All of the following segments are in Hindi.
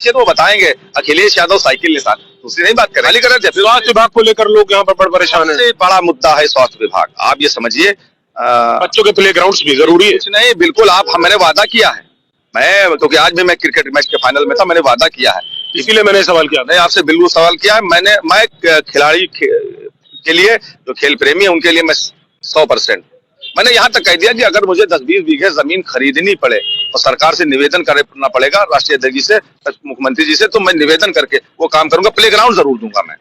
तो वो बताएंगे अखिलेश यादव साइकिल निशान, दूसरी नहीं बात करें। स्वास्थ्य विभाग को लेकर लोग यहाँ पर बड़े परेशान है। सबसे बड़ा मुद्दा है स्वास्थ्य विभाग। आप ये समझिए, बच्चों के प्ले ग्राउंड्स भी जरूरी है। कुछ नहीं, बिल्कुल आप, मैंने वादा किया है, मैं क्योंकि आज भी मैं क्रिकेट मैच के फाइनल में था, मैंने वादा किया है, इसीलिए मैंने सवाल किया। नहीं, आपसे बिल्कुल सवाल किया है मैं खिलाड़ी के लिए, जो खेल प्रेमी है उनके लिए मैं 100%, मैंने यहाँ तक कह दिया कि अगर मुझे 10-20 बीघे जमीन खरीदनी पड़े तो सरकार से निवेदन करना पड़ेगा, राष्ट्रीय अध्यक्ष जी से, मुख्यमंत्री जी से, तो मैं निवेदन करके वो काम करूंगा। प्ले ग्राउंड जरूर दूंगा मैं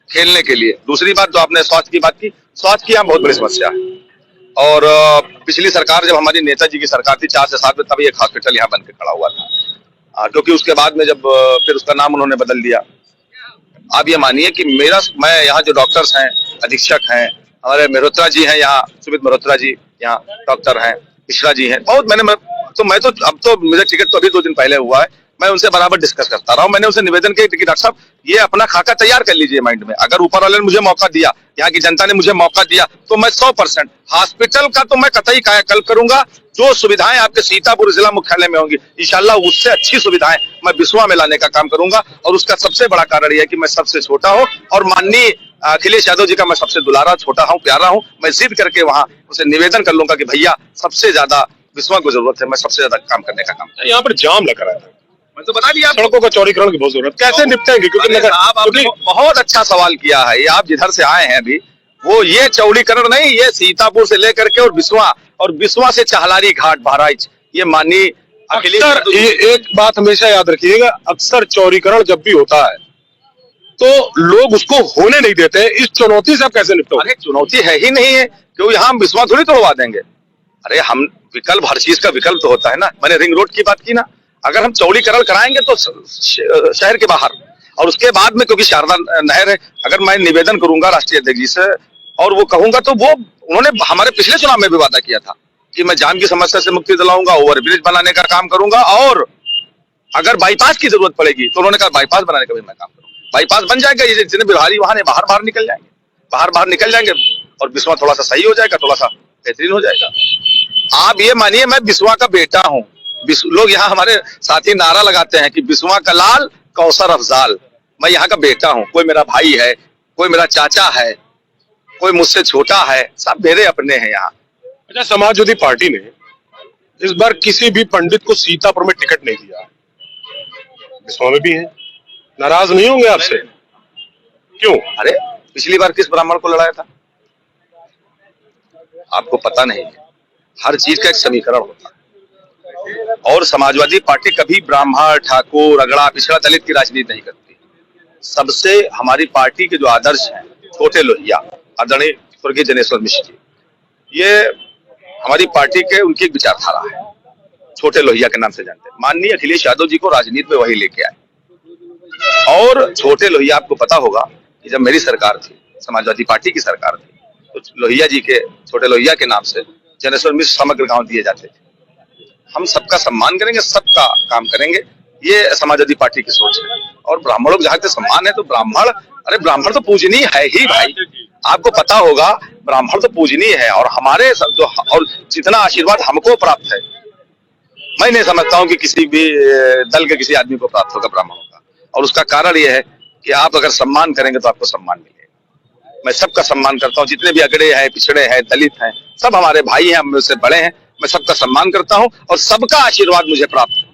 खेलने के लिए। दूसरी बात, जो आपने स्वास्थ्य की बात की, स्वास्थ्य की यहाँ बहुत बड़ी समस्या है। और पिछली सरकार, जब हमारी नेताजी की सरकार थी 4 से 7 में, तभी एक हॉस्पिटल यहाँ बन के खड़ा हुआ था, क्योंकि उसके बाद में जब फिर उसका नाम उन्होंने बदल दिया। आप ये मानिए कि मैं यहाँ जो डॉक्टर्स हैं, अधीक्षक हैं, हमारे मल्होत्रा जी हैं यहाँ, सुमित मल्होत्रा जी यहाँ डॉक्टर हैं, मिश्रा जी हैं, बहुत मैं तो अब तो मुझे टिकट तो अभी 2 दिन पहले हुआ है, मैं उनसे बराबर डिस्कस करता रहा हूँ। मैंने उनसे निवेदन किया कि डॉक्टर साहब, ये अपना खाका तैयार कर लीजिए माइंड में, अगर ऊपर वाले ने मुझे मौका दिया, यहाँ की जनता ने मुझे मौका दिया, तो मैं 100% हॉस्पिटल का तो मैं कतई कायाकल्प करूंगा। जो सुविधाएं आपके सीतापुर जिला मुख्यालय में होंगी, इंशाल्लाह उससे अच्छी सुविधाएं मैं बिस्वा में लाने का काम करूंगा। और उसका सबसे बड़ा कारण यह है कि मैं सबसे छोटा हूं और माननीय अखिलेश यादव जी का मैं सबसे दुलारा, छोटा हूं, प्यारा हूं। मैं जिद करके वहां उसे निवेदन कर लूंगा कि भैया, सबसे ज्यादा बिस्वा को जरूरत है, मैं सबसे ज्यादा काम करने का काम। यहाँ पर जाम लगा रहा था, मैं तो बता दिया, सड़कों का चौड़ीकरण की बहुत जरूरत, कैसे निपटेंगे? क्योंकि आपने बहुत अच्छा सवाल किया है। आप जिधर से आए हैं अभी, वो ये चौड़ीकरण नहीं, ये सीतापुर से लेकर के और बिस्वा से चाहलारी घाट, बहराइच, ये माननीय अखिलेश। ये एक बात हमेशा याद रखिएगा, अक्सर चौड़ीकरण जब भी होता है तो लोग उसको होने नहीं देते। इस चुनौती से आप कैसे निपटोगे? अरे चुनौती है ही नहीं है, क्योंकि यहाँ हम बिस्वा थोड़ी तोड़वा देंगे। अरे हम विकल्प, हर चीज का विकल्प तो होता है ना। मैंने रिंग रोड की बात की ना, अगर हम चौड़ीकरण कराएंगे तो शहर के बाहर, और उसके बाद में, क्योंकि शारदा नहर है, अगर मैं निवेदन करूंगा राष्ट्रीय अध्यक्ष जी से और वो कहूंगा, तो वो उन्होंने हमारे पिछले चुनाव में भी वादा किया था कि मैं जाम की समस्या से मुक्ति दिलाऊंगा, ओवरब्रिज बनाने का काम करूंगा, और अगर बाईपास की जरूरत पड़ेगी तो उन्होंने कहा बाईपास बनाने का भी मैं काम करूंगा। बाईपास बन जाएगा, ये जितने बिहारी वहां बाहर निकल जाएंगे, बाहर निकल जाएंगे, और बिस्वा थोड़ा सा सही हो जाएगा, थोड़ा सा बेहतरीन हो जाएगा। आप ये मानिए, मैं बिस्वा का बेटा हूँ। लोग यहाँ हमारे साथी नारा लगाते हैं कि बिस्वा का लाल कौसर अफजाल। मैं यहाँ का बेटा हूँ, कोई मेरा भाई है, कोई मेरा चाचा है, कोई मुझसे छोटा है, सब मेरे अपने हैं यहाँ। अच्छा, समाजवादी पार्टी ने इस बार किसी भी पंडित को सीतापुर में टिकट नहीं दिया, बिस्वा में भी है, नाराज नहीं होंगे आपसे? क्यों? अरे पिछली बार किस ब्राह्मण को लड़ाया था आपको पता नहीं है? हर चीज का एक समीकरण होता है, और समाजवादी पार्टी कभी ब्राह्मण, ठाकुर, अगड़ा, पिछड़ा, दलित की राजनीति नहीं करती। सबसे हमारी पार्टी के जो आदर्श हैं, छोटे लोहिया, आदरणीय स्वर्गीय जनेश्वर मिश्र जी, ये हमारी पार्टी के, उनकी एक विचारधारा है, छोटे लोहिया के नाम से जानते हैं। माननीय अखिलेश यादव जी को राजनीति में वही लेके आए। और छोटे लोहिया, आपको पता होगा कि जब मेरी सरकार थी, समाजवादी पार्टी की सरकार थी, तो लोहिया जी के, छोटे लोहिया के नाम से जनेश्वर मिश्र समग्र गांव दिए जाते थे। हम सबका सम्मान करेंगे, सबका काम करेंगे, ये समाजवादी पार्टी की सोच है। और ब्राह्मणों को जहां तक सम्मान है, तो ब्राह्मण, अरे ब्राह्मण तो पूजनीय है ही भाई, आपको पता होगा, ब्राह्मण तो पूजनीय है। और हमारे जो, और जितना आशीर्वाद हमको प्राप्त है, मैं नहीं समझता हूँ कि किसी भी दल के किसी आदमी को प्राप्त होगा ब्राह्मणों का। और उसका कारण यह है कि आप अगर सम्मान करेंगे तो आपको सम्मान मिलेगा। मैं सबका सम्मान करता हूँ, जितने भी अगड़े हैं, पिछड़े हैं, दलित हैं, सब हमारे भाई हैं, हम मुझसे बड़े हैं, मैं सबका सम्मान करता हूँ और सबका आशीर्वाद मुझे प्राप्त है।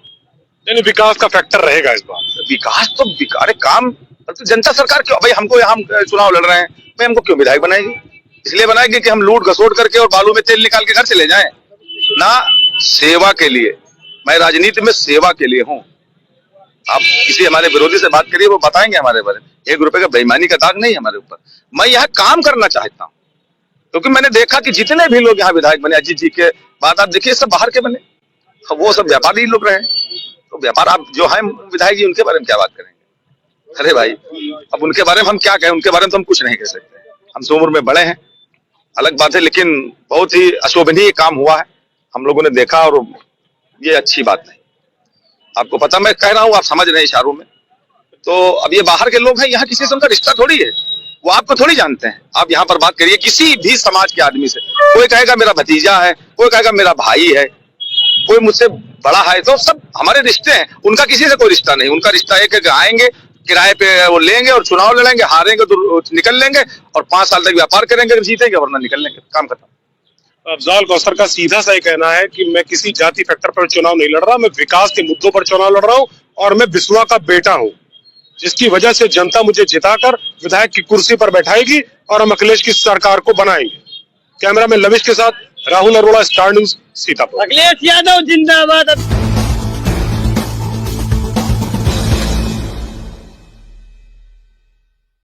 यानी विकास का फैक्टर रहेगा इस बार? विकास तो, अरे काम तो जनता सरकार क्यों भाई, हमको यहाँ चुनाव लड़ रहे हैं, भाई हमको क्यों विधायक बनाएगी? इसलिए बनाएगी कि हम लूट घसोट करके और बालू में तेल निकाल के घर चले जाएं ना। सेवा के लिए, मैं राजनीति में सेवा के लिए हूँ। आप किसी हमारे विरोधी से बात करिए, वो बताएंगे हमारे बारे में, 1 रुपए का बेईमानी का दाग नहीं हमारे ऊपर। मैं यहाँ काम करना चाहता हूँ, क्योंकि मैंने देखा कि जितने भी लोग यहाँ विधायक बने, अजीत जी के बाद आप देखिए, सब बाहर के बने, वो सब व्यापारी लोग रहे। तो व्यापार, आप जो है विधायक जी, उनके बारे में क्या बात करेंगे? अरे भाई, अब उनके बारे में हम क्या कहें? उनके बारे में तो हम कुछ नहीं कह सकते, हम उम्र में बड़े हैं, अलग बात है, लेकिन बहुत ही अशोभनीय काम हुआ है, हम लोगों ने देखा, और ये अच्छी बात नहीं। आपको पता, मैं कह रहा हूँ, आप समझ रहे हैं इशारों में। तो अब ये बाहर के लोग हैं, यहाँ किसी से उनका रिश्ता थोड़ी है, वो आपको थोड़ी जानते हैं। आप यहाँ पर बात करिए किसी भी समाज के आदमी से, कोई कहेगा मेरा भतीजा है, कोई कहेगा मेरा भाई है, कोई मुझसे बड़ा है, तो सब हमारे रिश्ते हैं, उनका किसी से कोई रिश्ता नहीं। उनका रिश्ता एक है कि आएंगे, किराए पे वो लेंगे और चुनाव लड़ेंगे, हारेंगे तो निकल लेंगे और 5 साल तक व्यापार करेंगे अगर जीतेंगे, वरना निकल लेंगे, काम खत्म। अफजाल कौसर का सीधा सा कहना है कि मैं किसी जाति फैक्टर पर चुनाव नहीं लड़ रहा, मैं विकास के मुद्दों पर चुनाव लड़ रहा हूं और मैं बिस्वा का बेटा हूं, जिसकी वजह से जनता मुझे जिताकर विधायक की कुर्सी पर बैठाएगी और हम अखिलेश की सरकार को बनाएंगे। कैमरा मैन लविश के साथ राहुल अरोड़ा, स्टार न्यूज, सीतापुर। अखिलेश यादव जिंदाबाद।